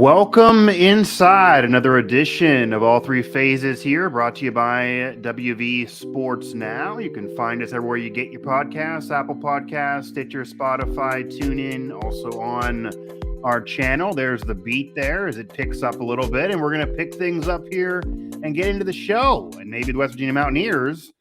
Welcome inside another edition of All Three Phases here, brought to you by WV Sports Now. You can find us everywhere you get your podcasts, Apple Podcasts, Stitcher, Spotify, TuneIn, also on our channel. There's the beat there as it picks up a little bit, and we're going to pick things up here and get into the show. And maybe the West Virginia Mountaineers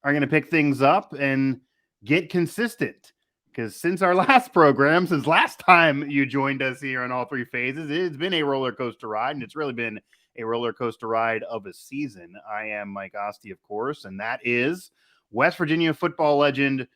are going to pick things up and get consistent. Because since our last program, since last time you joined us here on All Three Phases, it's been a roller coaster ride, and it's really been a roller coaster ride of a season. I am Mike Asti, of course, and that is West Virginia football legend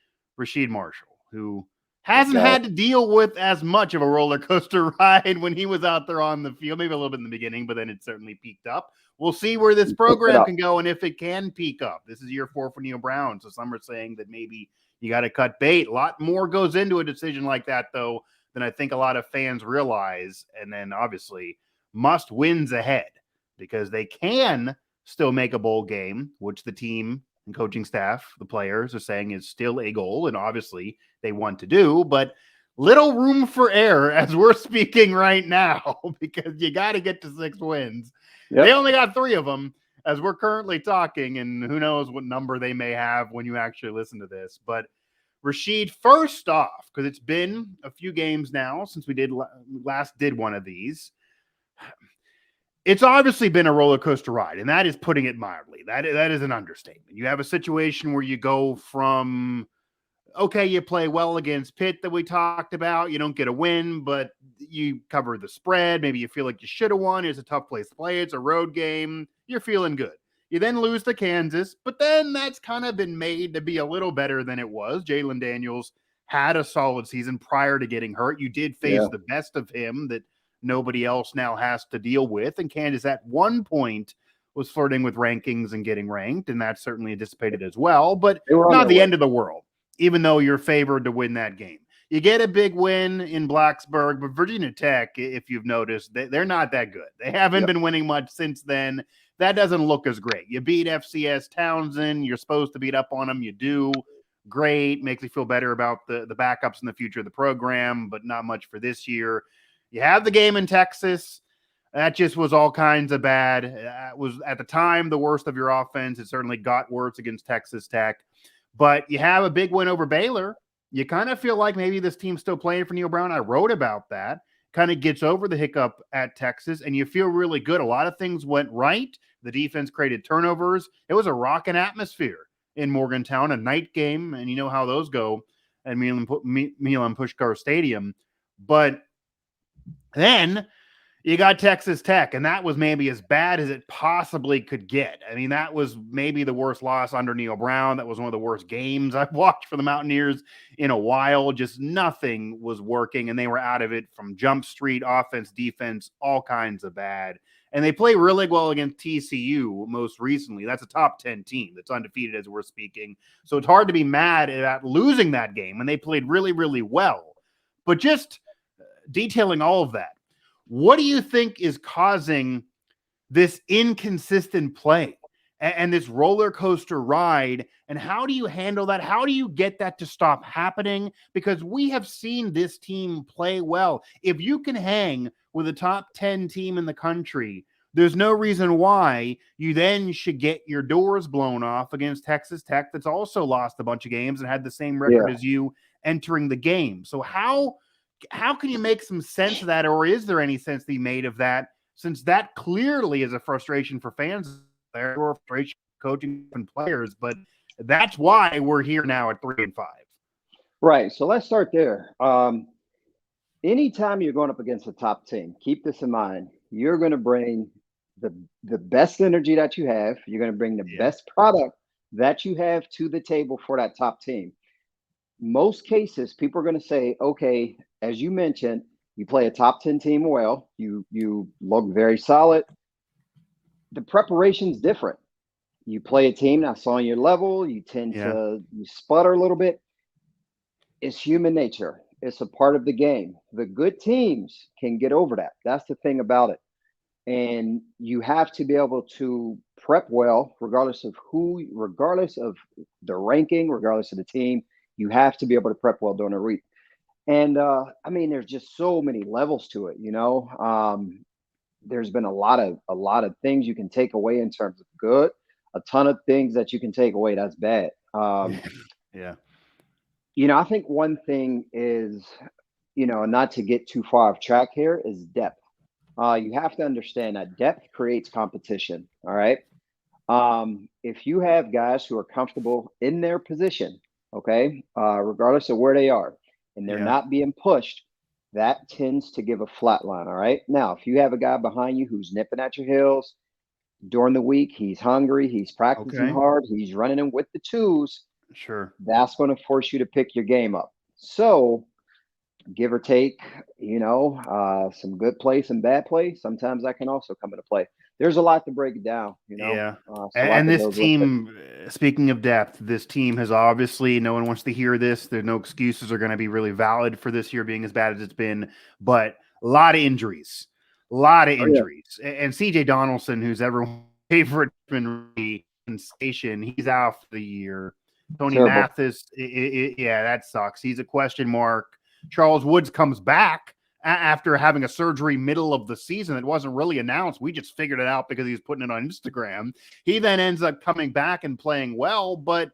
Rasheed Marshall, who hasn't had to deal with as much of a roller coaster ride when he was out there on the field, maybe a little bit in the beginning, but then it certainly peaked up. We'll see where this program can go and if it can peak up. This is year 4 for Neil Brown, so some are saying that maybe you got to cut bait. A lot more goes into a decision like that, though, than I think a lot of fans realize. And then, obviously, must wins ahead because they can still make a bowl game, which the team and coaching staff, the players, are saying is still a goal. And obviously, they want to do, but little room for error as we're speaking right now because you got to get to 6 wins. Yep. They only got 3 of them as we're currently talking, and who knows what number they may have when you actually listen to this. But Rasheed, first off, because it's been a few games now since we last did one of these, it's obviously been a roller coaster ride, and that is putting it mildly. That is an understatement. You have a situation where you go from, okay, you play well against Pitt that we talked about. You don't get a win, but you cover the spread. Maybe you feel like you should have won. It's a tough place to play. It's a road game. You're feeling good. You then lose to Kansas, but then that's kind of been made to be a little better than it was. Jalen Daniels had a solid season prior to getting hurt. You did face the best of him that nobody else now has to deal with. And Kansas at one point was flirting with rankings and getting ranked, and that's certainly dissipated as well, but not the end of the world, even though you're favored to win that game. You get a big win in Blacksburg, but Virginia Tech, if you've noticed, they're not that good. They haven't been winning much since then. That doesn't look as great. You beat FCS Townsend. You're supposed to beat up on them. You do. Great. Makes me feel better about the backups in the future of the program, but not much for this year. You have the game in Texas. That just was all kinds of bad. It was, at the time, the worst of your offense. It certainly got worse against Texas Tech. But you have a big win over Baylor. You kind of feel like maybe this team's still playing for Neil Brown. I wrote about that. Kind of gets over the hiccup at Texas, and you feel really good. A lot of things went right. The defense created turnovers. It was a rocking atmosphere in Morgantown, a night game, and you know how those go at Milan Puskar Stadium. But then you got Texas Tech, and that was maybe as bad as it possibly could get. I mean, that was maybe the worst loss under Neil Brown. That was one of the worst games I've watched for the Mountaineers in a while. Just nothing was working, and they were out of it from jump street, offense, defense, all kinds of bad. And they play really well against TCU most recently. That's a top 10 team that's undefeated as we're speaking. So it's hard to be mad at losing that game, and they played really, really well. But just detailing all of that, what do you think is causing this inconsistent play and this roller coaster ride? And how do you handle that? How do you get that to stop happening? Because we have seen this team play well. If you can hang with a top 10 team in the country, there's no reason why you then should get your doors blown off against Texas Tech, that's also lost a bunch of games and had the same record as you entering the game. So how can you make some sense of that, or is there any sense to be made of that, since that clearly is a frustration for fans there, or frustration for coaching and players, but that's why we're here now at 3-5. Right. So let's start there. Anytime you're going up against a top team, keep this in mind. You're going to bring the best energy that you have. You're going to bring the best product that you have to the table for that top team. Most cases, people are going to say, okay, as you mentioned, you play a top 10 team well, you look very solid. The preparation's different. You play a team that's on your level, you tend to you sputter a little bit. It's human nature. It's a part of the game. The good teams can get over that. That's the thing about it. And you have to be able to prep well, regardless of the ranking, regardless of the team. You have to be able to prep well during a week. And I mean, there's just so many levels to it, you know. there's been a lot of things you can take away in terms of good, a ton of things that you can take away that's bad. Yeah. I think one thing is, not to get too far off track here, is depth. You have to understand that depth creates competition. All right. If you have guys who are comfortable in their position, okay, regardless of where they are, and they're Yeah. not being pushed, that tends to give a flat line. All right. Now, if you have a guy behind you who's nipping at your heels during the week, he's hungry, he's practicing Okay. hard, he's running in with the twos, Sure. that's going to force you to pick your game up. So, give or take, some good play, some bad play. Sometimes that can also come into play. There's a lot to break it down, Yeah. so a lot And that this goes with it. team, speaking of depth, this team has obviously, no one wants to hear this. There's no excuses are going to be really valid for this year being as bad as it's been, but a lot of injuries, a lot of Oh yeah, injuries. And CJ Donaldson, who's everyone's favorite sensation, he's out for the year. Tony terrible. Mathis, yeah, that sucks. He's a question mark. Charles Woods comes back after having a surgery middle of the season that wasn't really announced. We just figured it out because he was putting it on Instagram. He then ends up coming back and playing well, but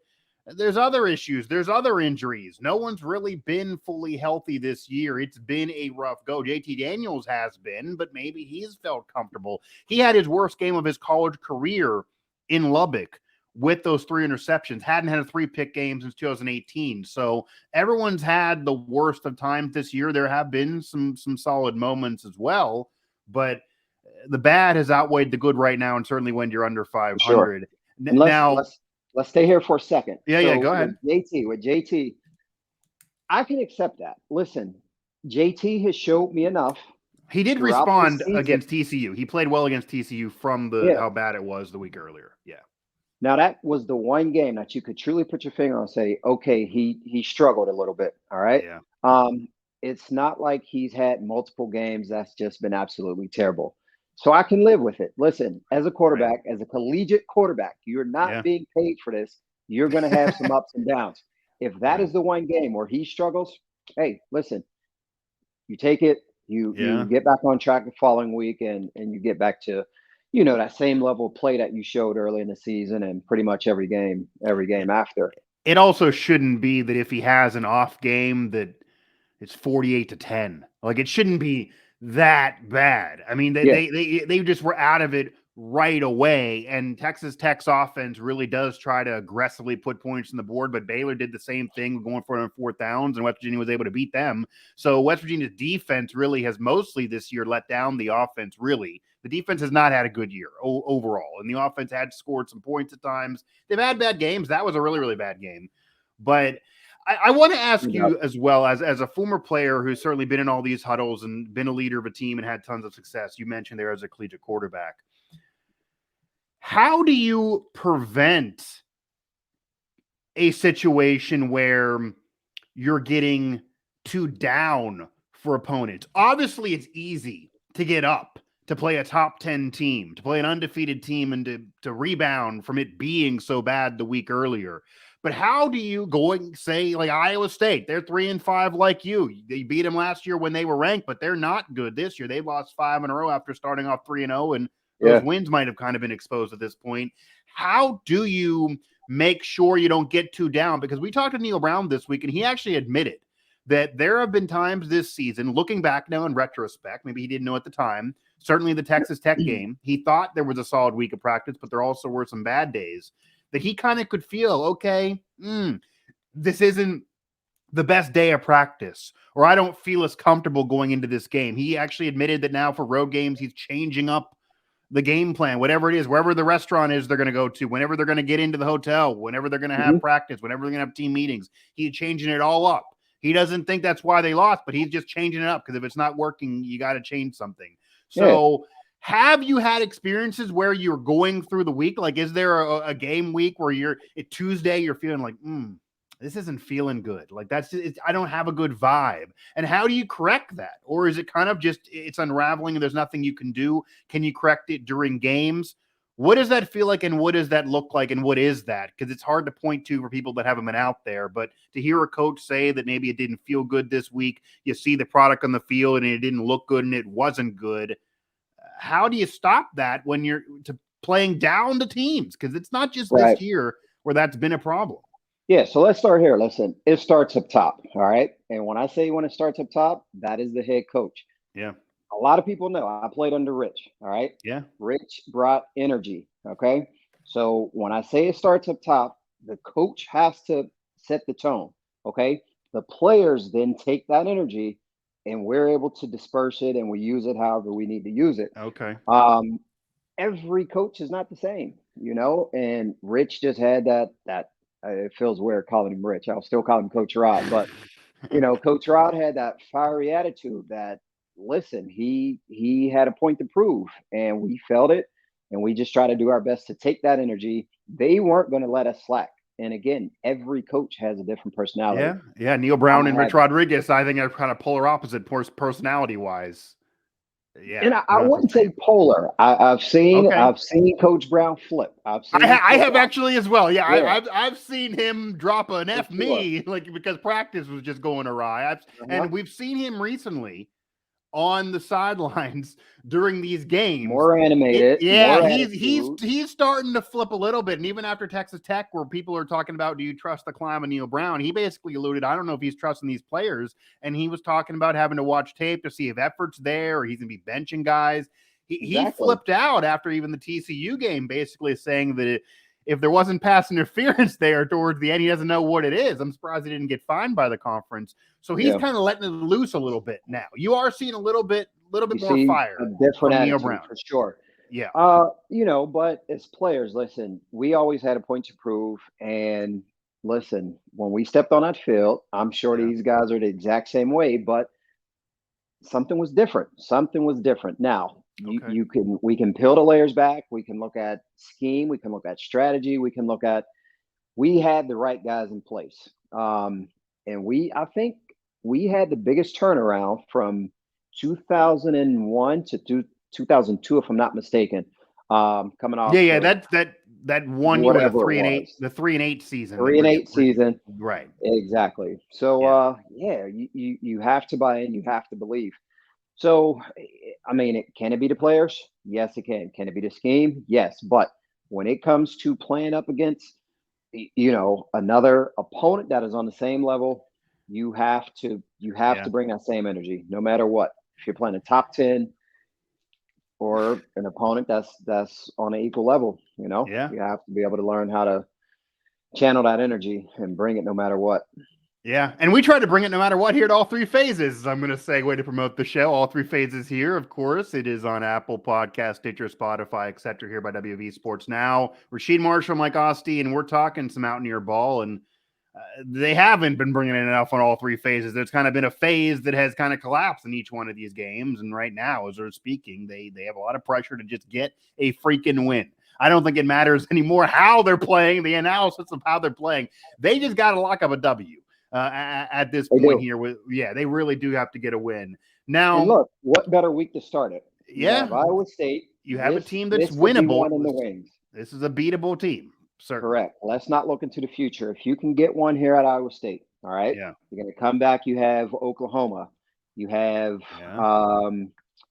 there's other issues. There's other injuries. No one's really been fully healthy this year. It's been a rough go. JT Daniels has been, but maybe he's felt comfortable. He had his worst game of his college career in Lubbock with those 3 interceptions. Hadn't had a 3-pick game since 2018. So everyone's had the worst of times this year. There have been some solid moments as well, but the bad has outweighed the good right now, and certainly when you're under For sure. 500. And let's Now, let's let's stay here for a second. yeah, So go with ahead. JT, I can accept that. Listen, JT has showed me enough He did throughout this respond season. against TCU. He played well against TCU from the Yeah. how bad it was the week earlier. Yeah. Now that was the one game that you could truly put your finger on and say, okay, he struggled a little bit. All right. Yeah. Um, it's not like he's had multiple games that's just been absolutely terrible. So I can live with it. Listen, as a Right. quarterback, as a collegiate quarterback, you're not Yeah. being paid for this. You're going to have some ups and downs. If that Right. is the one game where he struggles, hey, listen, you take it, you Yeah. get back on track the following week, and you get back to, that same level of play that you showed early in the season and pretty much every game after. It also shouldn't be that if he has an off game that it's 48-10. Like it shouldn't be that bad. I mean, Yeah, they just were out of it right away. And Texas Tech's offense really does try to aggressively put points on the board, but Baylor did the same thing going for it on 4th downs, and West Virginia was able to beat them. So West Virginia's defense really has mostly this year let down the offense. Really, the defense has not had a good year overall, and the offense had scored some points at times. They've had bad games. That was a really, really bad game, but I want to ask you you as well, as a former player who's certainly been in all these huddles and been a leader of a team and had tons of success. You mentioned there as a collegiate quarterback. How do you prevent a situation where you're getting too down for opponents? Obviously, it's easy to get up, to play a top 10 team, to play an undefeated team, and to rebound from it being so bad the week earlier. But how do you go and say, like Iowa State, they're 3-5 like you? They beat them last year when they were ranked, but they're not good this year. They've lost 5 in a row after starting off 3-0, and those yeah, wins might have kind of been exposed at this point. How do you make sure you don't get too down? Because we talked to Neil Brown this week, and he actually admitted that there have been times this season, looking back now in retrospect, maybe he didn't know at the time, certainly the Texas Tech game, he thought there was a solid week of practice, but there also were some bad days that he kind of could feel, okay, this isn't the best day of practice, or I don't feel as comfortable going into this game. He actually admitted that now for road games, he's changing up the game plan, whatever it is, wherever the restaurant is they're going to go to, whenever they're going to get into the hotel, whenever they're going to have hmm practice, whenever they're going to have team meetings. He's changing it all up. He doesn't think that's why they lost, but he's just changing it up because if it's not working, you got to change something. yeah. So have you had experiences where you're going through the week? Like, is there a game week where you're at Tuesday, you're feeling like, this isn't feeling good. Like I don't have a good vibe. And how do you correct that? Or is it kind of just, it's unraveling and there's nothing you can do? Can you correct it during games? What does that feel like? And what does that look like? And what is that? Because it's hard to point to for people that haven't been out there, but to hear a coach say that maybe it didn't feel good this week, you see the product on the field and it didn't look good and it wasn't good. how do you stop that when you're playing down the teams? Because it's not just Right. this year where that's been a problem. Yeah, so let's start here. Listen, it starts up top, all right? And when I say when it starts up top, that is the head coach. Yeah. A lot of people know I played under Rich, all right? Yeah. Rich brought energy, okay? So when I say it starts up top, the coach has to set the tone, okay? The players then take that energy and we're able to disperse it and we use it however we need to use it. Okay. Um, every coach is not the same, and Rich just had that it feels weird calling him Rich. I'll still call him Coach Rod, but Coach Rod had that fiery attitude that listen, he had a point to prove and we felt it and we just try to do our best to take that energy. They weren't going to let us slack. And again, every coach has a different personality. Yeah. Neil Brown and I Rich had Rodriguez, I think, are kind of polar opposite personality wise. Yeah. and I Not the wouldn't say same. polar. I've seen Okay. I've seen Coach Brown flip. I've seen him I flip have out. actually as well. Yeah, Yeah, I've seen him drop an for F sure. me like because practice was just going awry. Uh-huh. And we've seen him recently on the sidelines during these games. More animated, Yeah, more he's attitude. he's starting to flip a little bit. And even after Texas Tech, where people are talking about, do you trust the climb of Neil Brown? He basically alluded, I don't know if he's trusting these players. And he was talking about having to watch tape to see if effort's there or he's going to be benching guys. He Exactly. flipped out after even the TCU game, basically saying that if there wasn't pass interference there towards the end, he doesn't know what it is. I'm surprised he didn't get fined by the conference. So he's Yeah. kind of letting it loose a little bit now. You are seeing a little bit You more see fire a different from Neil attitude Brown. for sure. Yeah. But as players, listen, we always had a point to prove. And listen, when we stepped on that field, I'm sure Yeah. these guys are the exact same way, but something was different. Something was different. Now, Okay. we can peel the layers back. We can look at scheme. We can look at strategy. We had the right guys in place. And I think we had the biggest turnaround from 2001 to 2002, if I'm not mistaken. Coming off Yeah. of That one you were the whatever it 3-8, was, the 3-8 season. 3-8 season. Right. Exactly. So, Yeah. you have to buy in. You have to believe. So, I mean, can it be the players? Yes, it can. Can it be the scheme? Yes. But when it comes to playing up against, another opponent that is on the same level, you have to Yeah. bring that same energy, no matter what. If you're playing a top 10 or an opponent that's on an equal level, Yeah. you have to be able to learn how to channel that energy and bring it no matter what. Yeah, and we try to bring it no matter what here at All Three Phases. I'm going to segue to promote the show. All Three Phases here, of course. It is on Apple Podcast, Stitcher, Spotify, etc. here by WV Sports Now. Rasheed Marshall, Mike Asti, and we're talking some Mountaineer ball, and they haven't been bringing in enough on all three phases. There's kind of been a phase that has kind of collapsed in each one of these games, and right now, as they're speaking, they have a lot of pressure to just get a freaking win. I don't think it matters anymore how they're playing, the analysis of how they're playing. They just got to lock up a W. At this They point do. here, they really do have to get a win. And Now, look, what better week to start it? You have yeah, Iowa State. you have a This team that's this could be winnable. one in the wings. This is a beatable team, certainly. Correct. Let's not look into the future. If you can get one here at Iowa State, all right, Yeah, you're going to come back. You have Oklahoma. You have yeah,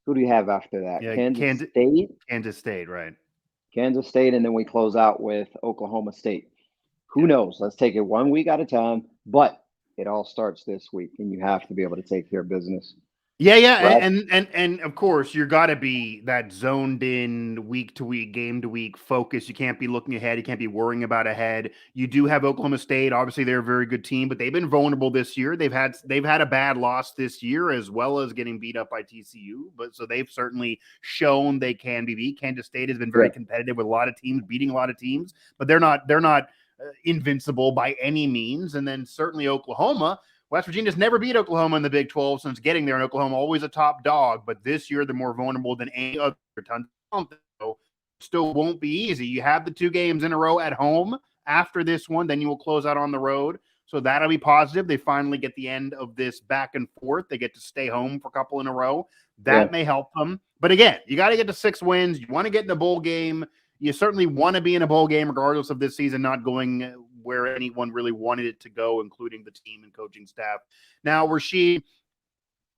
who do you have after that? yeah. Kansas State, right? Kansas State, and then we close out with Oklahoma State. Who Yeah. knows? Let's take it 1 week at a time. But it all starts this week, and you have to be able to take care of business. Yeah, Right? and of course you got to be that zoned in week to week, game to week focus. You can't be looking ahead. You can't be worrying about ahead. You do have Oklahoma State. Obviously, they're a very good team, but they've been vulnerable this year. They've had a bad loss this year, as well as getting beat up by TCU. But so they've certainly shown they can be beat. Kansas State has been very competitive with a lot of teams, beating a lot of teams, but they're not invincible by any means. And then certainly Oklahoma. West Virginia's never beat Oklahoma in the Big 12 since getting there, and Oklahoma always a top dog. But this year, they're more vulnerable than any other. Still won't be easy. You have the 2 games in a row at home after this one. Then you will close out on the road. So that'll be positive. They finally get the end of this back and forth. They get to stay home for a couple in a row. That may help them. But again, you got to get to 6 wins. You want to get in a bowl game. You certainly want to be in a bowl game, regardless of this season not going where anyone really wanted it to go, including the team and coaching staff. Now, Rasheed,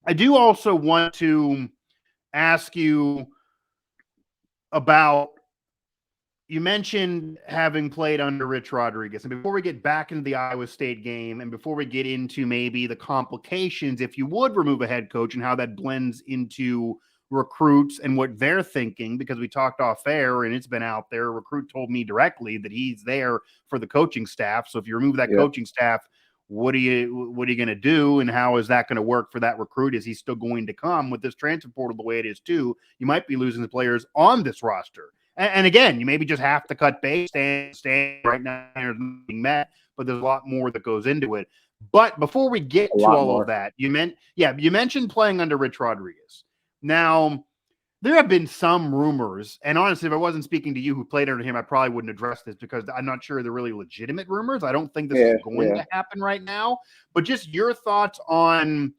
I do also want to ask you about, you mentioned having played under Rich Rodriguez. And before we get back into the Iowa State game and before we get into maybe the complications, if you would remove a head coach and how that blends into recruits and what they're thinking, because we talked off air and it's been out there, a recruit told me directly that he's there for the coaching staff. So if you remove that coaching staff, what are you going to do, and how is that going to work for that recruit? Is he still going to come with this transfer portal the way it is too? You might be losing the players on this roster. And again, you maybe just have to cut bait, stand right now, there's nothing met, but there's a lot more that goes into it. But before we get to all of that, you mentioned playing under Rich Rodriguez. Now, there have been some rumors, and honestly, if I wasn't speaking to you who played under him, I probably wouldn't address this because I'm not sure they're really legitimate rumors. I don't think this is going to happen right now. But just your thoughts on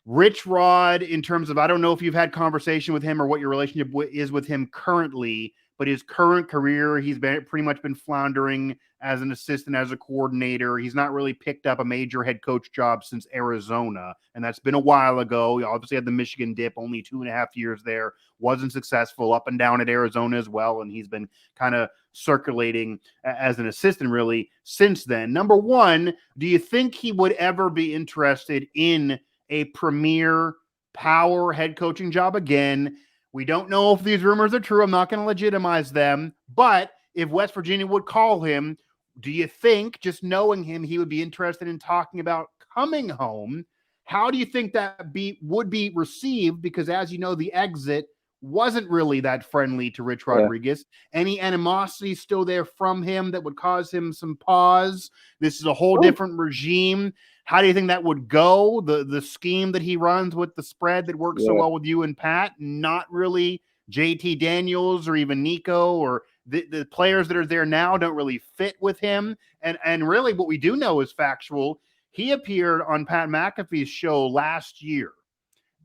Rich Rod in terms of, I don't know if you've had conversation with him or what your relationship is with him currently, but his current career, he's pretty much been floundering as an assistant, as a coordinator. He's not really picked up a major head coach job since Arizona, and that's been a while ago. He obviously had the Michigan dip, only 2.5 years there, wasn't successful, up and down at Arizona as well, and he's been kind of circulating as an assistant really since then. Number one, do you think he would ever be interested in a premier power head coaching job again? We don't know if these rumors are true. I'm not going to legitimize them. But if West Virginia would call him, do you think, just knowing him, he would be interested in talking about coming home? How do you think that would be received? Because as you know, the exit wasn't really that friendly to Rich Rodriguez. Any animosity still there from him that would cause him some pause? This is a whole different regime. How do you think that would go? The scheme that he runs with the spread that works so well with you and Pat, not really JT Daniels or even Nico, or the players that are there now don't really fit with him. And really what we do know is factual. He appeared on Pat McAfee's show last year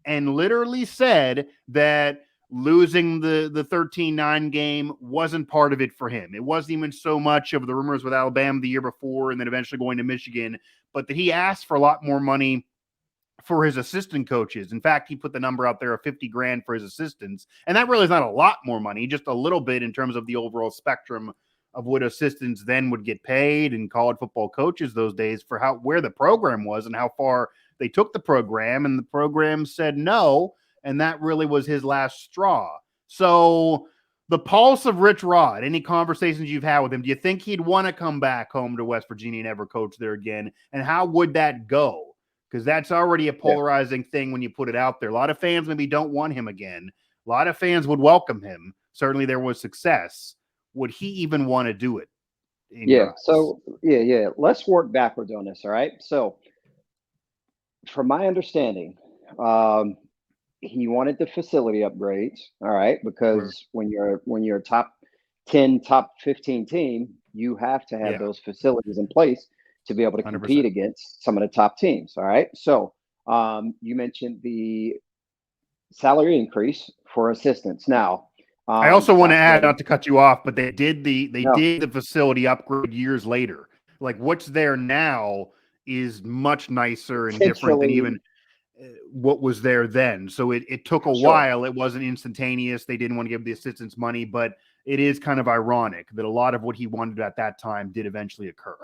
and literally said that losing the 13-9 game wasn't part of it for him. It wasn't even so much of the rumors with Alabama the year before and then eventually going to Michigan, but that he asked for a lot more money for his assistant coaches. In fact, he put the number out there of $50,000 for his assistants. And that really is not a lot more money, just a little bit in terms of the overall spectrum of what assistants then would get paid and college football coaches those days for where the program was and how far they took the program. And the program said no. And that really was his last straw. So the pulse of Rich Rod, any conversations you've had with him, do you think he'd want to come back home to West Virginia and ever coach there again? And how would that go? Because that's already a polarizing thing when you put it out there. A lot of fans maybe don't want him again. A lot of fans would welcome him. Certainly there was success. Would he even want to do it? So, let's work backwards on this, all right? So, from my understanding, he wanted the facility upgrades, all right, because when you're a top 10, top 15 team, you have to have those facilities in place to be able to compete 100%. Against some of the top teams, all right? So you mentioned the salary increase for assistants. Now, I also want to add, not to cut you off, but they did the facility upgrade years later. Like what's there now is much nicer and different than even what was there then. So it took a while. It wasn't instantaneous. They didn't want to give the assistants money, but it is kind of ironic that a lot of what he wanted at that time did eventually occur.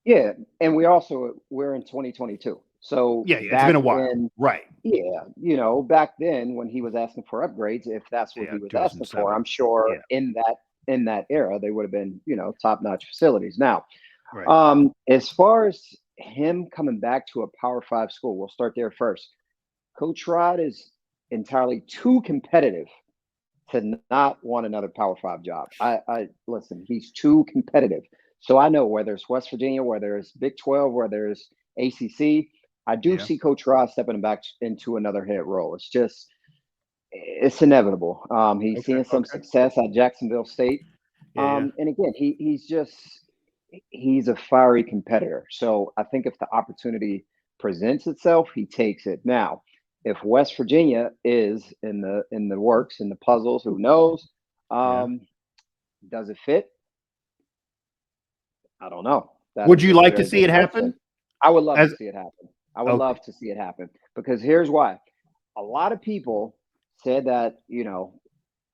And we're in 2022. So it's been a while. Right. Back then when he was asking for upgrades, if that's what he was asking for, I'm sure in that era, they would have been, top-notch facilities. Now, as far as him coming back to a Power 5 school, we'll start there first. Coach Rod is entirely too competitive to not want another Power 5 job. I listen, he's too competitive. So I know whether it's West Virginia, whether it's Big 12, whether it's ACC, I do see Coach Rod stepping back into another head role. It's inevitable. He's seeing some success at Jacksonville State. And again, he's a fiery competitor. So I think if the opportunity presents itself, he takes it. Now, if West Virginia is in the works, in the puzzles, who knows? Does it fit? I don't know. Would you like to see it happen? I would love to see it happen. I would love to see it happen because here's why. A lot of people said that,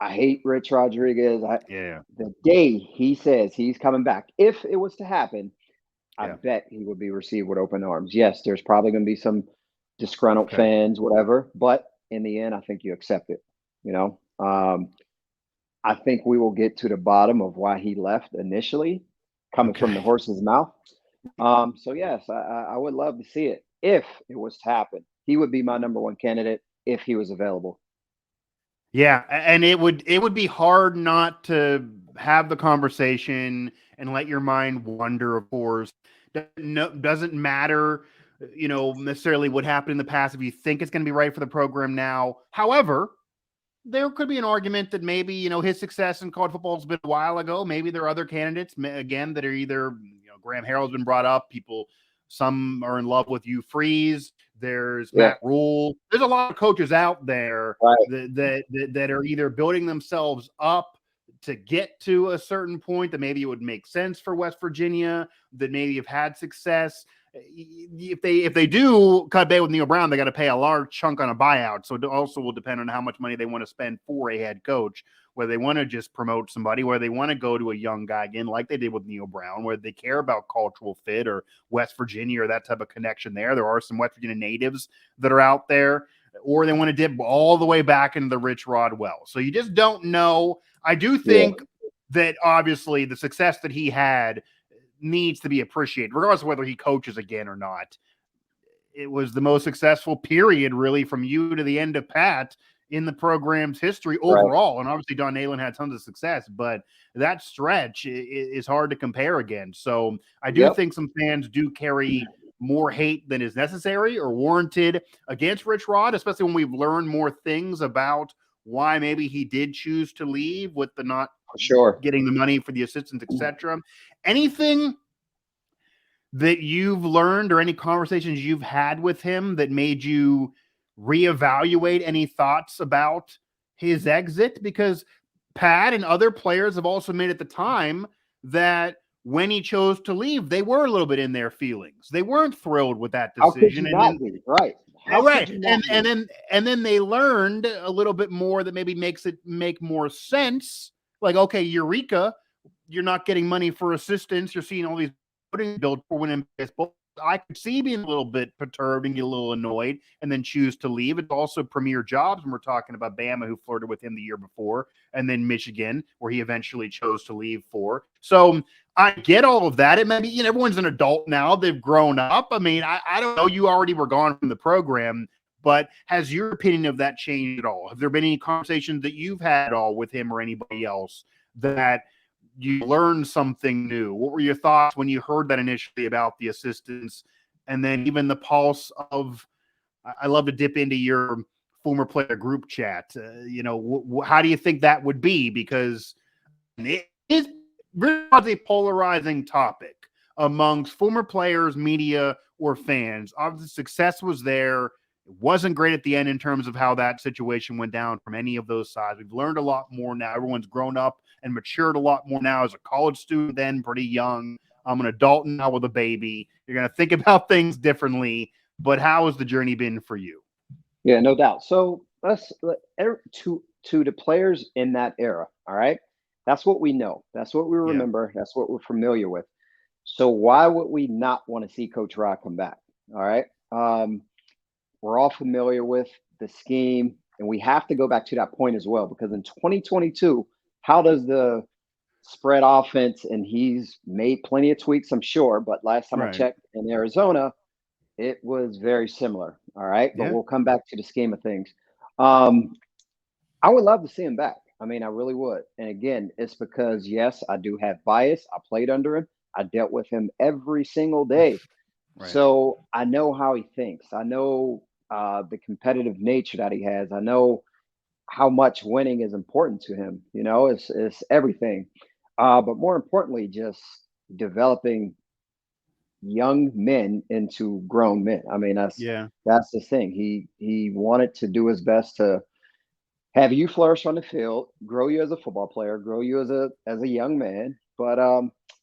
I hate Rich Rodriguez. Yeah. The day he says he's coming back, if it was to happen, I Yeah. bet he would be received with open arms. Yes, there's probably going to be some disgruntled Okay. fans, whatever, but in the end, I think you accept it. You know, I think we will get to the bottom of why he left initially, coming from the Okay. horse's mouth. So yes, I would love to see it if it was to happen. He would be my number one candidate if he was available. Yeah, and it would be hard not to have the conversation and let your mind wander. Of course, doesn't matter, necessarily what happened in the past if you think it's going to be right for the program now. However, there could be an argument that maybe his success in college football has been a while ago. Maybe there are other candidates again that are either Graham Harrell's been brought up. Some are in love with Hugh Freeze. There's Yeah, Matt Rule. There's a lot of coaches out there right. that are either building themselves up to get to a certain point that maybe it would make sense for West Virginia, that maybe have had success. If they do cut bait with Neil Brown, they got to pay a large chunk on a buyout. So it also will depend on how much money they want to spend for a head coach, whether they want to just promote somebody, whether they want to go to a young guy again, like they did with Neil Brown, whether they care about cultural fit or West Virginia or that type of connection there. There are some West Virginia natives that are out there, or they want to dip all the way back into the Rich Rod well. So you just don't know. I do Yeah, think that obviously the success that he had needs to be appreciated, regardless of whether he coaches again or not. It was the most successful period, really, from you to the end of Pat in the program's history right. overall. And obviously, Don Nalen had tons of success, but that stretch is hard to compare again. So I do Yep. think some fans do carry more hate than is necessary or warranted against Rich Rod, especially when we've learned more things about why maybe he did choose to leave with the not For sure. getting the money for the assistants, etc. Anything that you've learned or any conversations you've had with him that made you reevaluate any thoughts about his exit? Because Pat and other players have also made at the time that when he chose to leave, they were a little bit in their feelings. They weren't thrilled with that How could decision. you And then not be? Right. How could right. you And not and be? then and then they learned a little bit more that maybe makes it make more sense. Like, okay, Eureka, you're not getting money for assistance. You're seeing all these built for winning baseball. I could see being a little bit perturbed and get a little annoyed and then choose to leave. It's also premier jobs when we're talking about Bama, who flirted with him the year before, and then Michigan, where he eventually chose to leave for. So I get all of that. It may be, everyone's an adult now. They've grown up. I mean, I don't know. You already were gone from the program, but has your opinion of that changed at all? Have there been any conversations that you've had at all with him or anybody else that you learned something new? What were your thoughts when you heard that initially about the assistants, and then even the pulse of? I love to dip into your former player group chat. How do you think that would be? Because it is really a polarizing topic amongst former players, media, or fans. Obviously, success was there. It wasn't great at the end in terms of how that situation went down from any of those sides. We've learned a lot more now. Everyone's grown up and matured a lot more now. As a college student, then pretty young. I'm an adult now with a baby. You're going to think about things differently. But how has the journey been for you? Yeah, no doubt. So to the players in that era, all right? That's what we know. That's what we Yeah, remember. That's what we're familiar with. So why would we not want to see Coach Rod come back? All right. We're all familiar with the scheme, and we have to go back to that point as well because in 2022, how does the spread offense, and he's made plenty of tweaks, I'm sure, but last time I right. checked in Arizona, it was very similar. All right. But Yeah, we'll come back to the scheme of things. Um, I would love to see him back. I mean, I really would. And again, it's because, yes, I do have bias. I played under him, I dealt with him every single day. right. So I know how he thinks. I know the competitive nature that he has. I know how much winning is important to him. It's everything. But more importantly, just developing young men into grown men. I mean, Yeah. that's the thing. He wanted to do his best to have you flourish on the field, grow you as a football player, grow you as a young man. But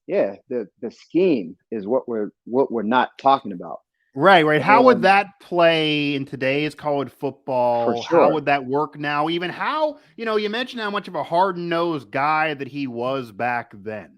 yeah, the scheme is what we're not talking about. Right. How would And that play in today's college for football? How sure. would that work now? Even how, you mentioned how much of a hard-nosed guy that he was back then.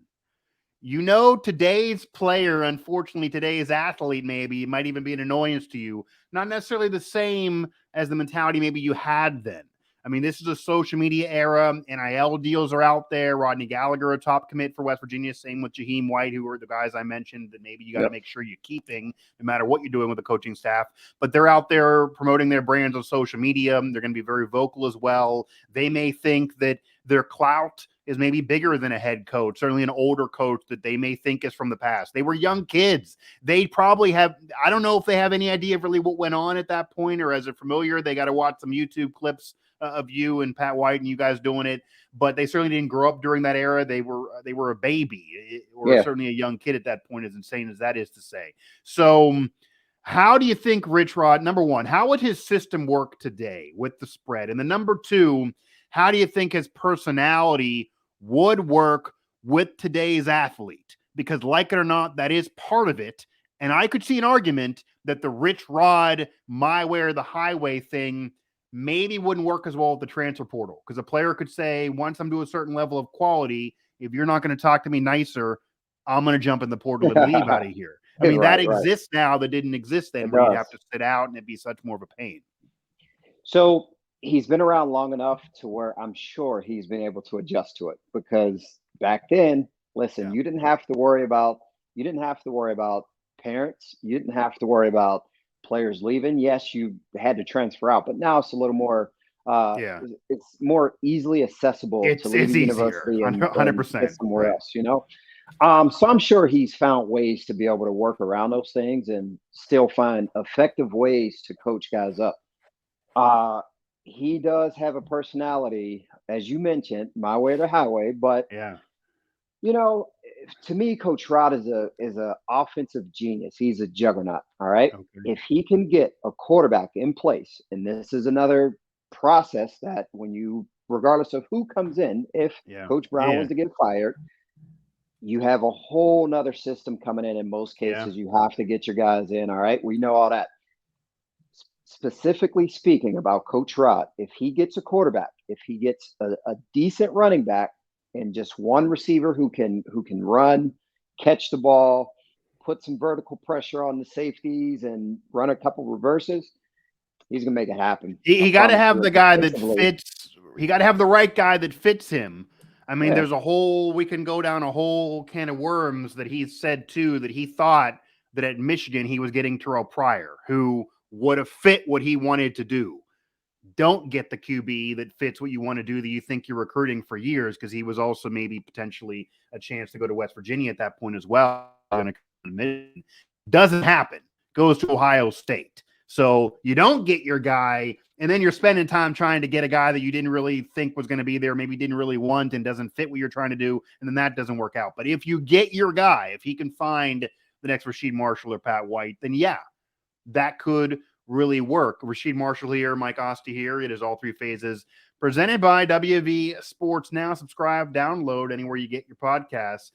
Today's player, unfortunately, today's athlete, maybe, it might even be an annoyance to you, not necessarily the same as the mentality maybe you had then. I mean, this is a social media era. NIL deals are out there. Rodney Gallagher, a top commit for West Virginia. Same with Jaheim White, who are the guys I mentioned that maybe you got to Yep. make sure you're keeping no matter what you're doing with the coaching staff. But they're out there promoting their brands on social media. They're going to be very vocal as well. They may think that their clout is maybe bigger than a head coach, certainly an older coach that they may think is from the past. They were young kids. They probably have, I don't know if they have any idea of really what went on at that point, or as a familiar, they got to watch some YouTube clips of you and Pat White and you guys doing it. But they certainly didn't grow up during that era. They were a baby, or Yeah. certainly a young kid at that point, as insane as that is to say. So how do you think Rich Rod, number one, how would his system work today with the spread? And the number two, how do you think his personality would work with today's athlete? Because, like it or not, that is part of it. And I could see an argument that the Rich Rod, my way or the highway thing maybe wouldn't work as well with the transfer portal. Because a player could say, once I'm to a certain level of quality, if you're not going to talk to me nicer, I'm going to jump in the portal and leave out of here. I mean, that Right. exists now that didn't exist then, It where you'd does. have to sit out and it'd be such more of a pain. So he's been around long enough to where I'm sure he's been able to adjust to it, because back then, listen, Yeah. you didn't have to worry about parents, you didn't have to worry about players leaving. Yes, you had to transfer out, but now it's a little more Yeah. it's more easily accessible to leave a It's easier. university and get 100%. somewhere Right. else. So I'm sure he's found ways to be able to work around those things and still find effective ways to coach guys up. Uh, he does have a personality, as you mentioned, my way or the highway. But Yeah. you know, to me, Coach Rod is a offensive genius. He's a juggernaut. All right. Okay. If he can get a quarterback in place, and this is another process that regardless of who comes in, if Yeah. Coach Brown Yeah. was to get fired, you have a whole nother system coming in. In most Yeah. cases, you have to get your guys in. All right. We know all that. Specifically speaking about Coach Rod, if he gets a quarterback, if he gets a decent running back and just one receiver who can run, catch the ball, put some vertical pressure on the safeties and run a couple reverses, he's gonna make it happen. I He got to promise have you. the guy that Defensively, fits. He got to have the right guy that fits him. I mean, yeah. we can go down a whole can of worms that he said too, that he thought that at Michigan he was getting Terrell Pryor, who would have fit what he wanted to do. Don't get the QB that fits what you want to do, that you think you're recruiting for years, because he was also maybe potentially a chance to go to West Virginia at that point as well. Doesn't happen. Goes to Ohio State. So you don't get your guy, and then you're spending time trying to get a guy that you didn't really think was going to be there, maybe didn't really want, and doesn't fit what you're trying to do, and then that doesn't work out. But if you get your guy, if he can find the next Rasheed Marshall or Pat White, then yeah, that could really work. Rasheed Marshall here, Mike Asti here. It is All Three Phases, presented by WV Sports Now. Subscribe, download anywhere you get your podcasts.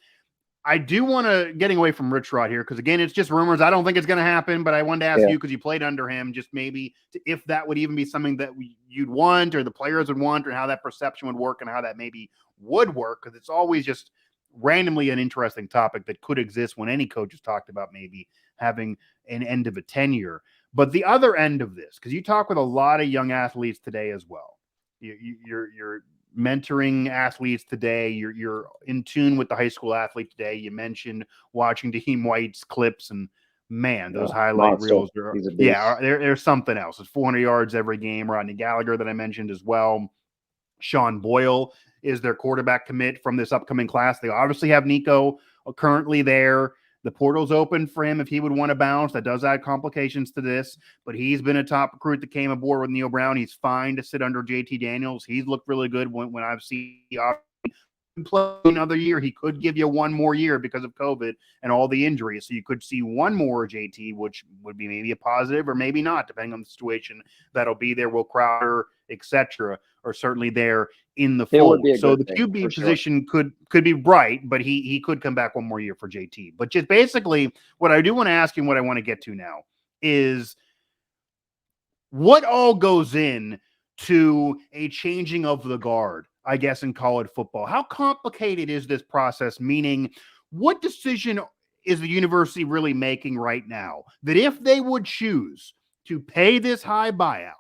I do want to, getting away from Rich Rod here, because again, it's just rumors. I don't think it's going to happen, but I wanted to ask Yeah. you, because you played under him, just maybe if that would even be something that you'd want, or the players would want, or how that perception would work and how that maybe would work, because it's always just randomly an interesting topic that could exist when any coach has talked about maybe having an end of a tenure. But the other end of this, because you talk with a lot of young athletes today as well. You're mentoring athletes today. You're in tune with the high school athlete today. You mentioned watching Jaheim White's clips, and man, those Yeah. highlight Monster. reels are, He's a yeah, beast. there's something else. It's 400 yards every game. Rodney Gallagher that I mentioned as well. Sean Boyle is their quarterback commit from this upcoming class. They obviously have Nico currently there. The portal's open for him if he would want to bounce. That does add complications to this, but he's been a top recruit that came aboard with Neil Brown. He's fine to sit under JT Daniels. He's looked really good when I've seen play another year. He could give you one more year because of COVID and all the injuries. So you could see one more JT, which would be maybe a positive or maybe not, depending on the situation that'll be there. Will Crowder, etc., are certainly there in the It would be fold. a So good the thing for QB sure. position could be bright, but he could come back one more year for JT. But just basically, what I do want to ask you and what I want to get to now is what all goes in to a changing of the guard, I guess, in college football. How complicated is this process? Meaning, what decision is the university really making right now that if they would choose to pay this high buyout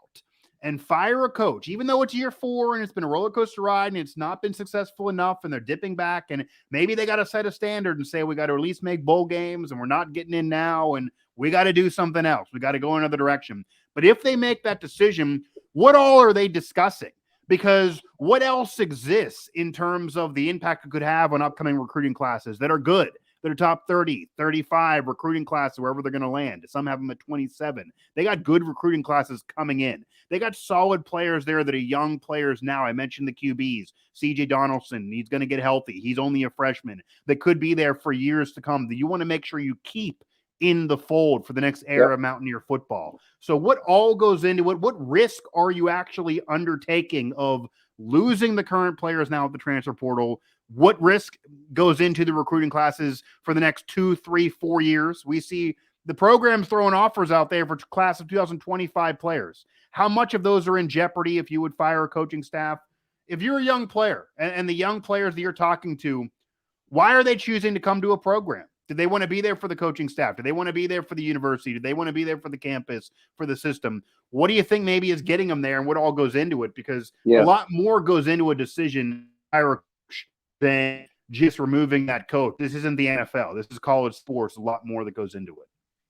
and fire a coach, even though it's year 4 and it's been a roller coaster ride and it's not been successful enough and they're dipping back and maybe they got to set a standard and say we got to at least make bowl games and we're not getting in now and we got to do something else. We got to go another direction. But if they make that decision, what all are they discussing? Because what else exists in terms of the impact it could have on upcoming recruiting classes that are good, that are top 30, 35 recruiting classes, wherever they're going to land. Some have them at 27. They got good recruiting classes coming in. They got solid players there that are young players now. I mentioned the QBs. CJ Donaldson, he's going to get healthy. He's only a freshman. That could be there for years to come. That you want to make sure you keep in the fold for the next era of Mountaineer football. So what all goes into it? What risk are you actually undertaking of losing the current players now at the transfer portal? What risk goes into the recruiting classes for the next 2, 3, 4 years? We see the program's throwing offers out there for class of 2025 players. How much of those are in jeopardy if you would fire a coaching staff? If you're a young player and the young players that you're talking to, why are they choosing to come to a program? Do they want to be there for the coaching staff? Do they want to be there for the university? Do they want to be there for the campus, for the system? What do you think maybe is getting them there and what all goes into it? Because a lot more goes into a decision than just removing that coach. This isn't the NFL. This is college sports. A lot more that goes into it.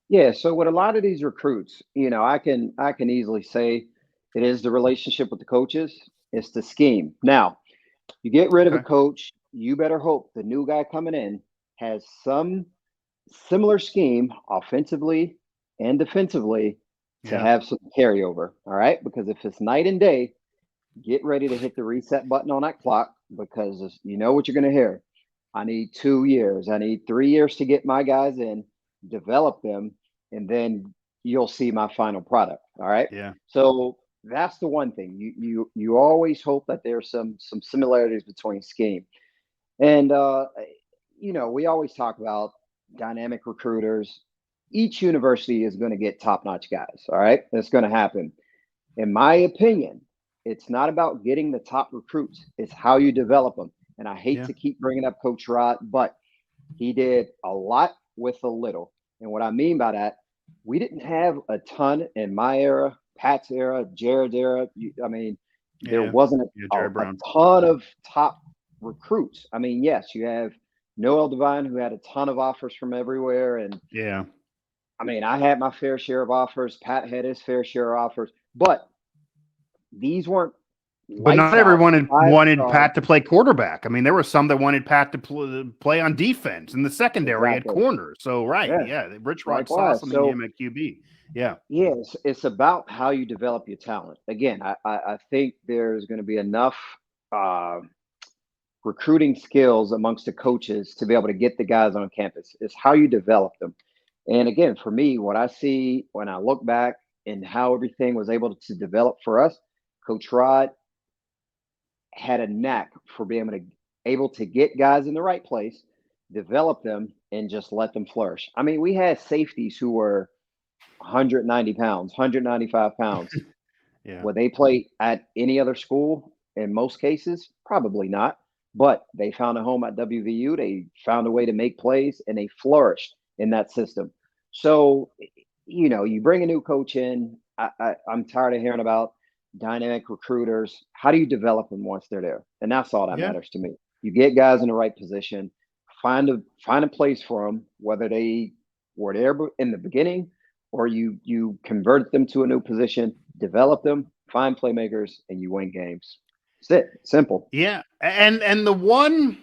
Yeah. So with a lot of these recruits, I can easily say it is the relationship with the coaches. It's the scheme. Now, you get rid of a coach, you better hope the new guy coming in has some similar scheme offensively and defensively to have some carryover. All right. Because if it's night and day, get ready to hit the reset button on that clock because you know what you're going to hear. I need 2 years. I need 3 years to get my guys in, develop them, and then you'll see my final product. All right. Yeah. So that's the one thing. You always hope that there's some similarities between scheme. And we always talk about dynamic recruiters. Each university is going to get top-notch guys. All right. That's going to happen. In my opinion, it's not about getting the top recruits. It's how you develop them. And I hate to keep bringing up Coach Rod, but he did a lot with a little. And what I mean by that, we didn't have a ton in my era, Pat's era, Jared's era. There wasn't a ton of top recruits. I mean, yes, you have Noel Devine, who had a ton of offers from everywhere. And I had my fair share of offers. Pat had his fair share of offers, but these weren't. But not everyone wanted Pat to play quarterback. I mean, there were some that wanted Pat to play on defense in the secondary at corner. So, Rich Rod saw something in him at QB. Yeah. Yes, it's about how you develop your talent. Again, I think there's going to be enough recruiting skills amongst the coaches to be able to get the guys on campus. It's how you develop them. And again, for me, what I see when I look back and how everything was able to develop for us, Coach Rod had a knack for being able to get guys in the right place, develop them, and just let them flourish. I mean, we had safeties who were 190 pounds, 195 pounds. Would they play at any other school? In most cases, probably not. But they found a home at WVU. They found a way to make plays, and they flourished in that system. So, you bring a new coach in. I'm tired of hearing about dynamic recruiters. How do you develop them once they're there? And that's all that matters to me. You get guys in the right position, find a place for them, whether they were there in the beginning or you convert them to a new position, develop them, find playmakers, and you win games. That's it. Simple. Yeah. And the one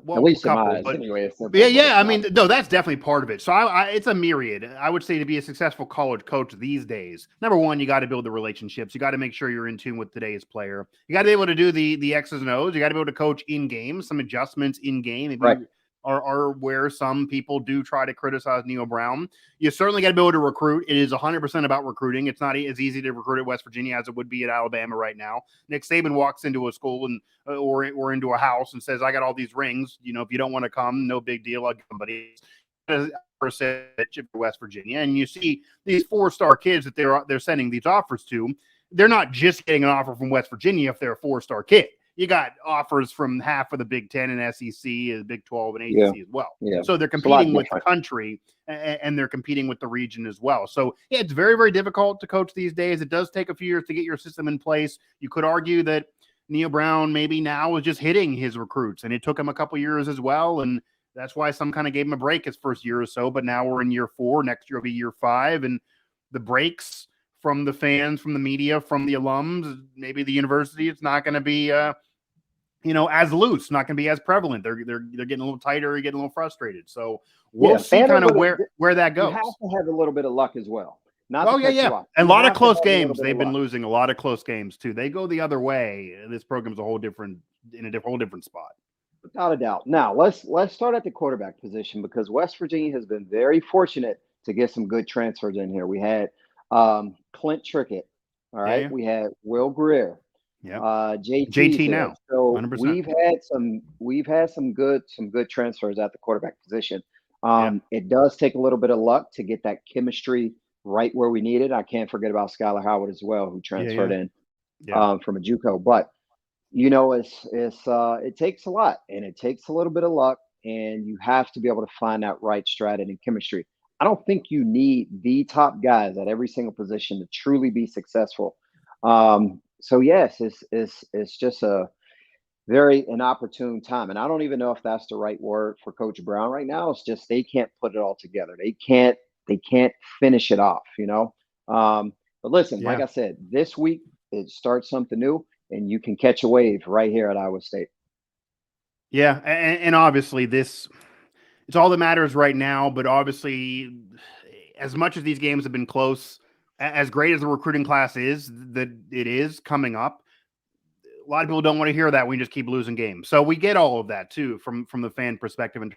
at least in my eyes, anyway. It's simple, I mean, no, that's definitely part of it. So it's a myriad. I would say to be a successful college coach these days, number one, you got to build the relationships. You got to make sure you're in tune with today's player. You got to be able to do the X's and O's. You got to be able to coach in game, some adjustments in game. If you are where some people do try to criticize Neil Brown. You certainly got to be able to recruit. It is 100% about recruiting. It's not as easy to recruit at West Virginia as it would be at Alabama right now. Nick Saban walks into a school and or into a house and says, "I got all these rings. If you don't want to come, no big deal. I'll get somebody." percentage of West Virginia, and you see these 4-star kids that they're sending these offers to. They're not just getting an offer from West Virginia if they're a 4-star kid. You got offers from half of the Big Ten and SEC, the Big 12 and ACC as well. Yeah. So they're competing with the country, and they're competing with the region as well. So yeah, it's very, very difficult to coach these days. It does take a few years to get your system in place. You could argue that Neil Brown maybe now is just hitting his recruits, and it took him a couple years as well. And that's why some kind of gave him a break his first year or so. But now we're in year 4. Next year will be year 5. And the breaks from the fans, from the media, from the alums, maybe the university, it's not going to be, as loose, not going to be as prevalent. They're getting a little tighter, getting a little frustrated. So we'll see kind of where that goes. You have to have a little bit of luck as well. And a lot of close games. They've been losing a lot of close games too. They go the other way. This program's in a whole different spot. Without a doubt. Now let's start at the quarterback position, because West Virginia has been very fortunate to get some good transfers in here. We had Clint Trickett. All right. Yeah. We had Will Greer. Yeah. JT now. So 100%. we've had some good transfers at the quarterback position. It does take a little bit of luck to get that chemistry right where we need it. I can't forget about Skylar Howard as well, who transferred in from a JUCO. But it takes a lot, and it takes a little bit of luck, and you have to be able to find that right strategy and chemistry. I don't think you need the top guys at every single position to truly be successful. So yes, it's just an opportune time. And I don't even know if that's the right word for Coach Brown right now. It's just, they can't put it all together. They can't finish it off, But listen, like I said, this week it starts something new, and you can catch a wave right here at Iowa State. Yeah. And obviously it's all that matters right now, but obviously as much as these games have been close, as great as the recruiting class is, that it is coming up, a lot of people don't want to hear that. We just keep losing games. So we get all of that too, from the fan perspective. And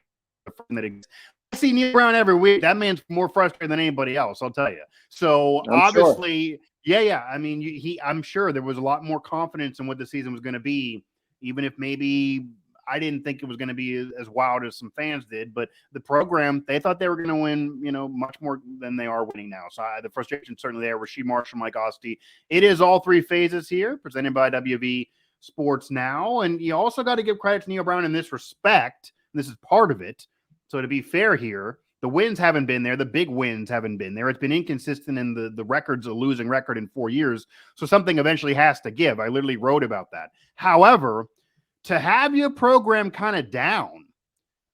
I see Neil Brown every week. That man's more frustrated than anybody else, I'll tell you. So obviously, sure. I mean, I'm sure there was a lot more confidence in what the season was going to be, even if maybe I didn't think it was going to be as wild as some fans did. But the program, they thought they were going to win, much more than they are winning now. So the frustration certainly there. Rasheed Marshall, Mike Asti. It is all 3 phases here, presented by WV Sports Now. And you also got to give credit to Neil Brown in this respect. And this is part of it. So to be fair here, the wins haven't been there. The big wins haven't been there. It's been inconsistent, in the record's a losing record in 4 years. So something eventually has to give. I literally wrote about that. However, to have your program kind of down,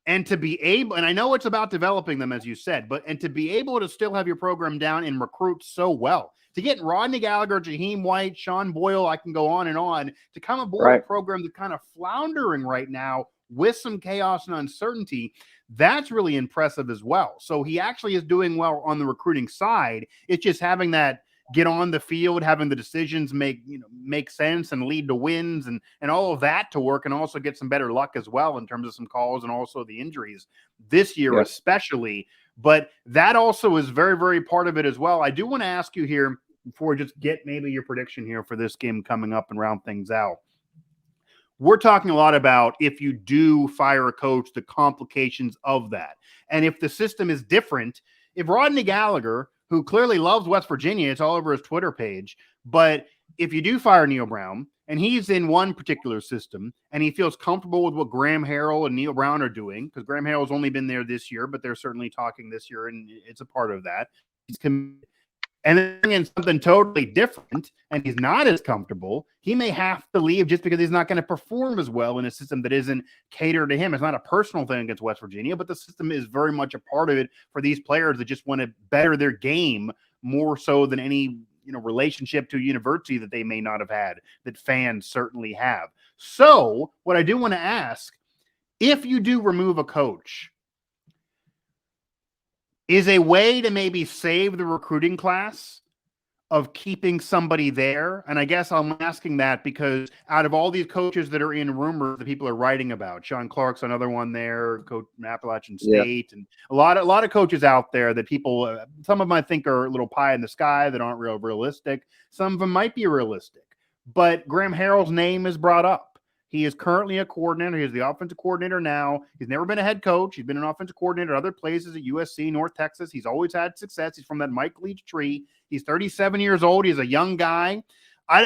and to be able, and I know it's about developing them, as you said, and to be able to still have your program down and recruit so well, to get Rodney Gallagher, Jaheim White, Sean Boyle, I can go on and on, to come aboard a program that's kind of floundering right now with some chaos and uncertainty, that's really impressive as well. So he actually is doing well on the recruiting side. It's just having that get on the field, having the decisions make sense and lead to wins and all of that to work, and also get some better luck as well in terms of some calls and also the injuries this year, especially. But that also is very, very part of it as well. I do want to ask you here, before we just get maybe your prediction here for this game coming up and round things out. We're talking a lot about, if you do fire a coach, the complications of that. And if the system is different, if Rodney Gallagher, who clearly loves West Virginia, it's all over his Twitter page, but if you do fire Neil Brown and he's in one particular system and he feels comfortable with what Graham Harrell and Neil Brown are doing, because Graham Harrell's only been there this year, but they're certainly talking this year, and it's a part of that. And then in something totally different, and he's not as comfortable, he may have to leave just because he's not going to perform as well in a system that isn't catered to him. It's not a personal thing against West Virginia, but the system is very much a part of it for these players that just want to better their game more so than any relationship to a university that they may not have had, that fans certainly have. So what I do want to ask, if you do remove a coach, is a way to maybe save the recruiting class of keeping somebody there? And I guess I'm asking that because out of all these coaches that are in rumors that people are writing about, Sean Clark's another one there, coach from Appalachian State, and a lot of coaches out there that people, some of them I think are a little pie in the sky that aren't realistic. Some of them might be realistic, but Graham Harrell's name is brought up. He is currently a coordinator. He's the offensive coordinator now. He's never been a head coach. He's been an offensive coordinator at other places at USC, North Texas. He's always had success. He's from that Mike Leach tree. He's 37 years old. He's a young guy.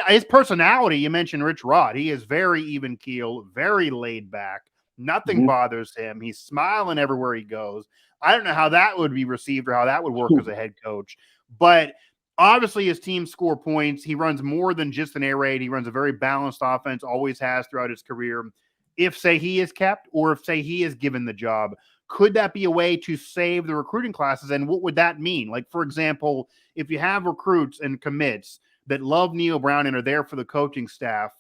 His personality, you mentioned Rich Rod. He is very even keel, very laid back. Nothing bothers him. He's smiling everywhere he goes. I don't know how that would be received or how that would work as a head coach, but obviously his team score points. He runs more than just an air raid. He runs a very balanced offense, always has throughout his career. If, say, he is kept or if, say, he is given the job, could that be a way to save the recruiting classes? And what would that mean? Like, for example, if you have recruits and commits that love Neil Brown and are there for the coaching staff,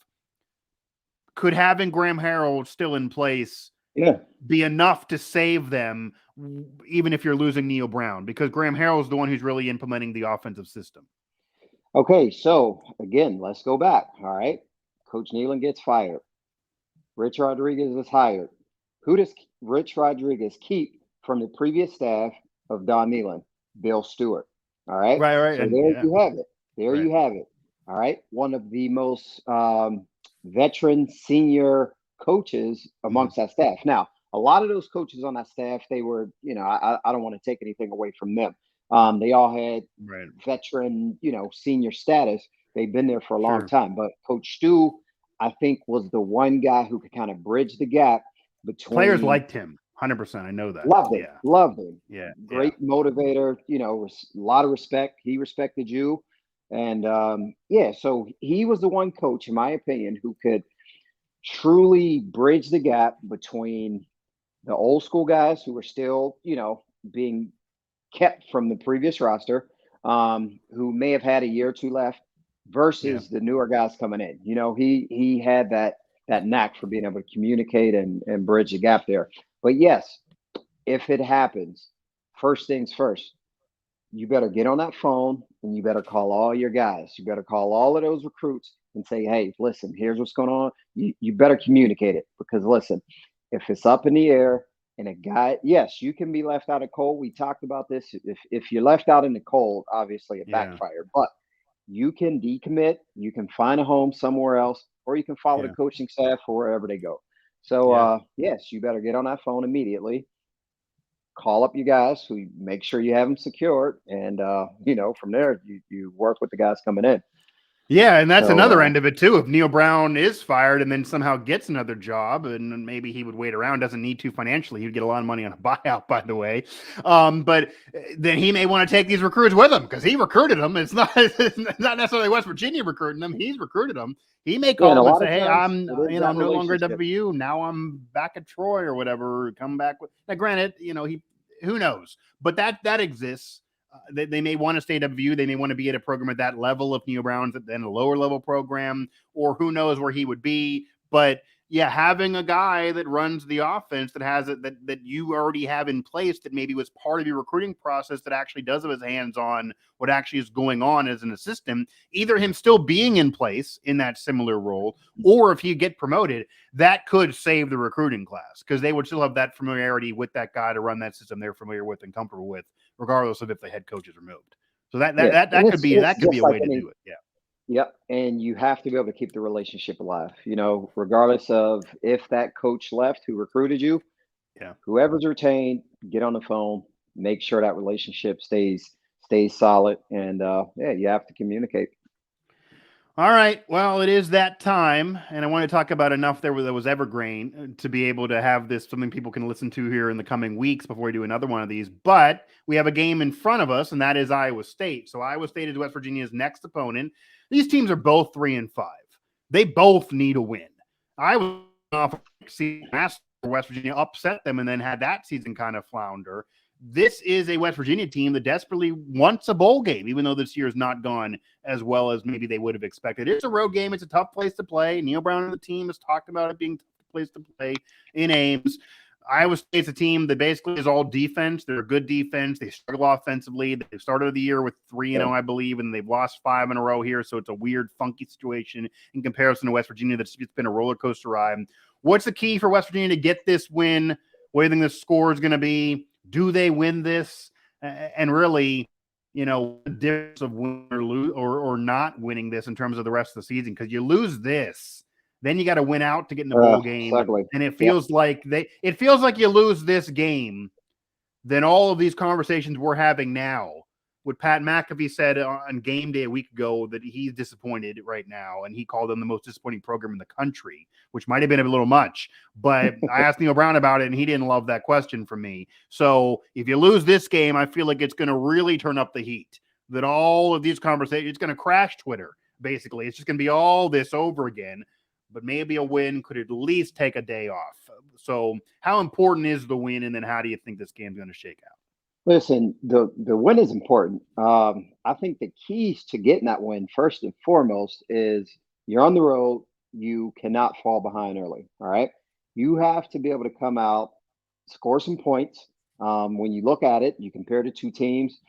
could having Graham Harrell still in place be enough to save them, even if you're losing Neil Brown? Because Graham Harrell is the one who's really implementing the offensive system. Okay, so again, let's go back. All right. Coach Nealon gets fired. Rich Rodriguez is hired. Who does Rich Rodriguez keep from the previous staff of Don Nealon? Bill Stewart. All right. Right. So you have it. You have it. All right. One of the most veteran senior coaches amongst that staff. Now, a lot of those coaches on that staff, they were, I don't want to take anything away from them. They all had veteran, senior status. They've been there for a long time. But Coach Stu, I think, was the one guy who could kind of bridge the gap between. Players liked him, 100%. I know that. Loved him. Yeah. Great motivator. A lot of respect. He respected you. And so he was the one coach, in my opinion, who could truly bridge the gap between the old school guys who were still, being kept from the previous roster, who may have had a year or two left, versus the newer guys coming in. He had that knack for being able to communicate and bridge the gap there. But yes, if it happens, first things first, you better get on that phone and you better call all your guys. You better call all of those recruits and say, hey, listen, here's what's going on. You better communicate it, because listen, if it's up in the air and a guy, yes, you can be left out of cold. We talked about this. If you're left out in the cold, obviously it backfired, but you can decommit, you can find a home somewhere else, or you can follow the coaching staff for wherever they go. So yes, you better get on that phone immediately. Call up you guys, who make sure you have them secured, and from there you work with the guys coming in. Yeah, and that's another end of it too. If Neil Brown is fired and then somehow gets another job, and maybe he would wait around, doesn't need to financially, he'd get a lot of money on a buyout, by the way. But then he may want to take these recruits with him because he recruited them. It's not necessarily West Virginia recruiting them; he's recruited them. He may call them and say, "Hey, I'm no longer at WVU. Now I'm back at Troy or whatever. Come back with." Now, granted, who knows, but that exists. They may want to stay at WVU. They may want to be at a program at that level if Neil Brown's at a lower level program, or who knows where he would be. But yeah, having a guy that runs the offense that has it that you already have in place, that maybe was part of your recruiting process, that actually does have his hands on what actually is going on as an assistant, either him still being in place in that similar role, or if he get promoted, that could save the recruiting class, because they would still have that familiarity with that guy to run that system they're familiar with and comfortable with, regardless of if the head coach is removed. So that could be a way to do it. Yeah. Yep. And you have to be able to keep the relationship alive, regardless of if that coach left who recruited you. Yeah. Whoever's retained, get on the phone, make sure that relationship stays solid. And you have to communicate. All right. Well, it is that time, and I want to talk about enough that was evergreen to be able to have this something people can listen to here in the coming weeks before we do another one of these. But we have a game in front of us, and that is Iowa State. So Iowa State is West Virginia's next opponent. These teams are both 3-5. They both need a win. Iowa last West Virginia upset them and then had that season kind of flounder. This is a West Virginia team that desperately wants a bowl game, even though this year has not gone as well as maybe they would have expected. It's a road game. It's a tough place to play. Neil Brown and the team has talked about it being a tough place to play in Ames. Iowa State's a team that basically is all defense. They're a good defense. They struggle offensively. They started the year with 3-0, I believe, and they've lost 5 in a row here. So it's a weird, funky situation in comparison to West Virginia that's been a roller coaster ride. What's the key for West Virginia to get this win? What do you think the score is going to be? Do they win this? And really, the difference of win or lose or not winning this in terms of the rest of the season, because you lose this, Then you got to win out to get in the bowl game. Ugly. And it feels like you lose this game, then all of these conversations we're having now. What Pat McAfee said on game day a week ago, that he's disappointed right now, and he called them the most disappointing program in the country, which might have been a little much. But I asked Neil Brown about it, and he didn't love that question from me. So if you lose this game, I feel like it's going to really turn up the heat. That all of these conversations, it's going to crash Twitter, basically. It's just going to be all this over again. But maybe a win could at least take a day off. So how important is the win, and then how do you think this game's going to shake out? Listen, the win is important. I think the keys to getting that win, first and foremost, is you're on the road. You cannot fall behind early. All right. You have to be able to come out, score some points. When you look at it, you compare the two teams.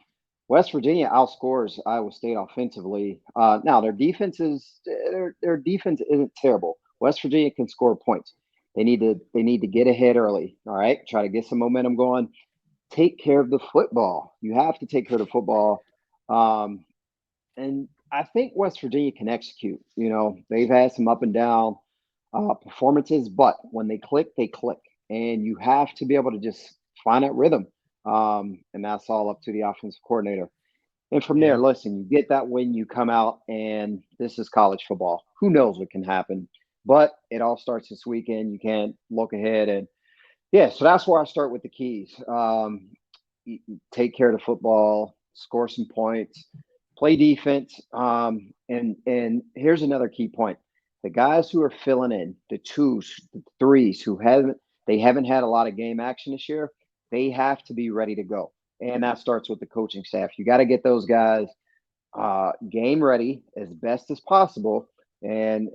West Virginia outscores Iowa State offensively. Now their defense isn't terrible. West Virginia can score points. They need to get ahead early. All right. Try to get some momentum going. Take care of the football. You have to take care of the football. And I think West Virginia can execute. They've had some up and down performances, but when they click, they click. And you have to be able to just find that rhythm. And that's all up to the offensive coordinator. And from there, listen, you get that win, you come out, and this is college football. Who knows what can happen? But it all starts this weekend. You can't look ahead and so that's where I start with the keys. Take care of the football, score some points, play defense. And here's another key point. The guys who are filling in, the twos, the threes, who haven't had a lot of game action this year, they have to be ready to go. And that starts with the coaching staff. You got to get those guys game ready as best as possible. And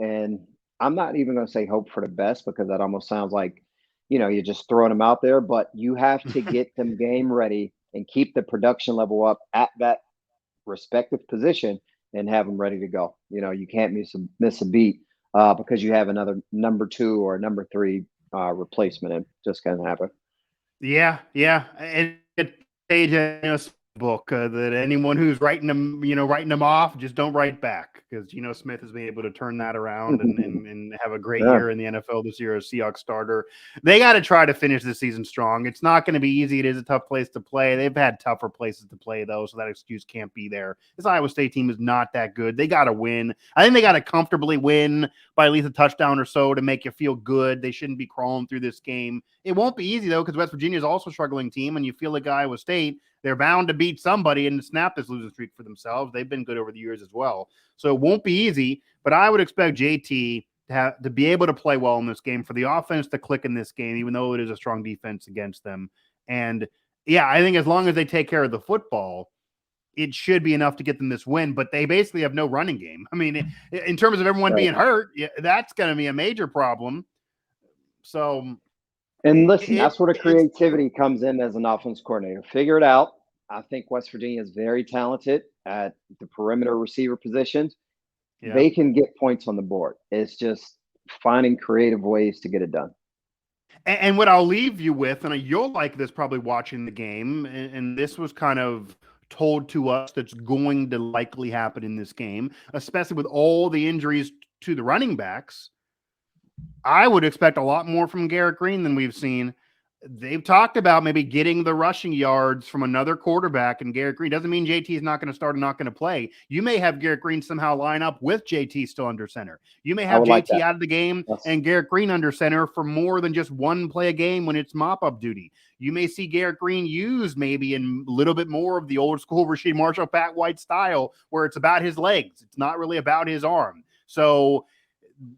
I'm not even going to say hope for the best, because that almost sounds like, you're just throwing them out there, but you have to get them game ready and keep the production level up at that respective position and have them ready to go. You can't miss a beat because you have another number 2 or number 3 replacement. It just can't happen. Yeah. And page book that anyone who's writing them off, just don't write back, because Smith has been able to turn that around and have a great year in the NFL this year as Seahawks starter. They got to try to finish the season strong. It's not going to be easy. It is a tough place to play. They've had tougher places to play though, so that excuse can't be there. This Iowa State team is not that good. They got to win. I think they got to comfortably win by at least a touchdown or so to make you feel good. They shouldn't be crawling through this game. It won't be easy though, because West Virginia is also a struggling team, and you feel like Iowa State, they're bound to beat somebody and snap this losing streak for themselves. They've been good over the years as well. So it won't be easy, but I would expect JT to be able to play well in this game, for the offense to click in this game, even though it is a strong defense against them. And I think as long as they take care of the football, it should be enough to get them this win. But they basically have no running game. I mean, in terms of everyone being hurt, that's going to be a major problem. So... And listen, that's where the creativity comes in as an offense coordinator. Figure it out. I think West Virginia is very talented at the perimeter receiver positions. Yeah. They can get points on the board. It's just finding creative ways to get it done. And what I'll leave you with, and you'll like this probably watching the game, and this was kind of told to us that's going to likely happen in this game, especially with all the injuries to the running backs. I would expect a lot more from Garrett Green than we've seen. They've talked about maybe getting the rushing yards from another quarterback, and Garrett Green doesn't mean JT is not going to start and not going to play. You may have Garrett Green somehow line up with JT still under center. You may have JT out of the game and Garrett Green under center for more than just one play a game when it's mop-up duty. You may see Garrett Green used maybe in a little bit more of the old school Rasheed Marshall, Pat White style, where it's about his legs. It's not really about his arm. So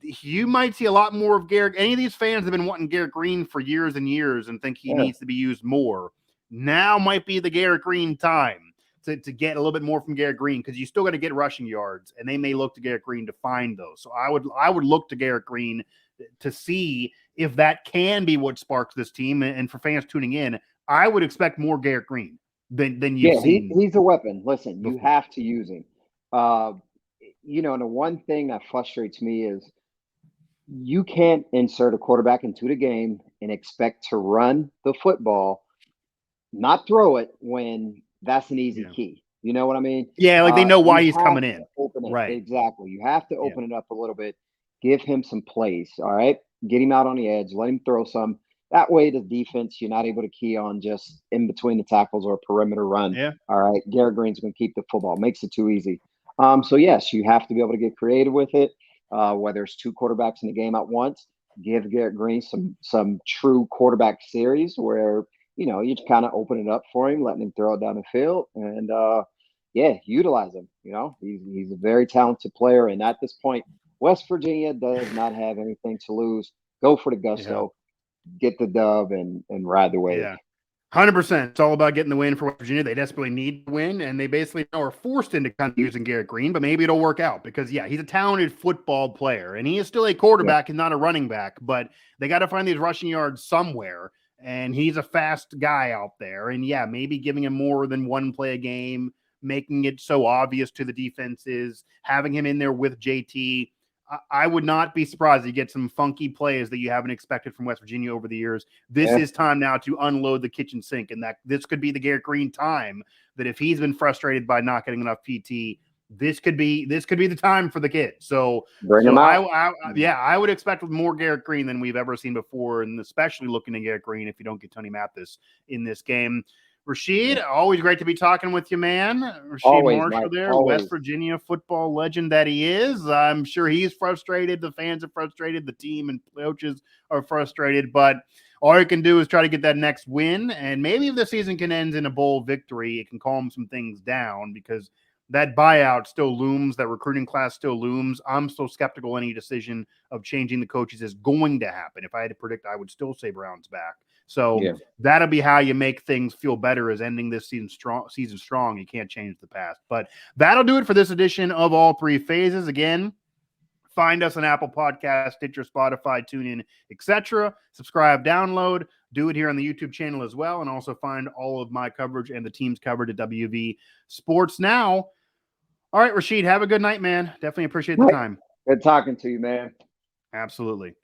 you might see a lot more of Garrett. Any of these fans have been wanting Garrett Green for years and years and think he needs to be used more. Now might be the Garrett Green time to get a little bit more from Garrett Green, because you still got to get rushing yards, and they may look to Garrett Green to find those. So I would look to Garrett Green to see if that can be what sparks this team. And for fans tuning in, I would expect more Garrett Green than you've seen. He's a weapon. Listen, you have to use him. And the one thing that frustrates me is you can't insert a quarterback into the game and expect to run the football, not throw it, when that's an easy key. You know what I mean? Yeah, like they know why he's coming in. Open it. Right. Exactly. You have to open it up a little bit. give him some plays. All right. Get him out on the edge, let him throw some. That way, the defense, you're not able to key on just in between the tackles or a perimeter run. Yeah. All right. Garrett Green's going to keep the football, makes it too easy. So, yes, you have to be able to get creative with it, whether it's two quarterbacks in the game at once. Give Garrett Green some true quarterback series where, you kind of open it up for him, letting him throw it down the field. And, yeah, utilize him. He's a very talented player. And at this point, West Virginia does not have anything to lose. Go for the gusto, get the dub, and ride the wave. Yeah. 100%. It's all about getting the win for West Virginia. They desperately need to win, and they basically are forced into kind of using Garrett Green, but maybe it'll work out because, he's a talented football player, and he is still a quarterback and not a running back, but they got to find these rushing yards somewhere, and he's a fast guy out there, and, maybe giving him more than one play a game, making it so obvious to the defenses, having him in there with JT. I would not be surprised if you get some funky plays that you haven't expected from West Virginia over the years. This is time now to unload the kitchen sink, and that this could be the Garrett Green time that if he's been frustrated by not getting enough PT, this could be the time for the kid. So bring him out. I would expect more Garrett Green than we've ever seen before, and especially looking at Garrett Green if you don't get Tony Mathis in this game. Rasheed, always great to be talking with you, man. Rasheed Marshall Mike, there, West Virginia football legend that he is. I'm sure he's frustrated. The fans are frustrated. The team and coaches are frustrated. But all you can do is try to get that next win. And maybe if the season can end in a bowl victory, it can calm some things down because that buyout still looms. That recruiting class still looms. I'm still skeptical any decision of changing the coaches is going to happen. If I had to predict, I would still say Brown's back. So that'll be how you make things feel better is ending this season strong. You can't change the past. But that'll do it for this edition of All Three Phases. Again, find us on Apple Podcasts, Stitcher, Spotify, TuneIn, etc. Subscribe, download. Do it here on the YouTube channel as well. And also find all of my coverage and the team's coverage at WV Sports Now. All right, Rasheed, have a good night, man. Definitely appreciate the time. Good talking to you, man. Absolutely.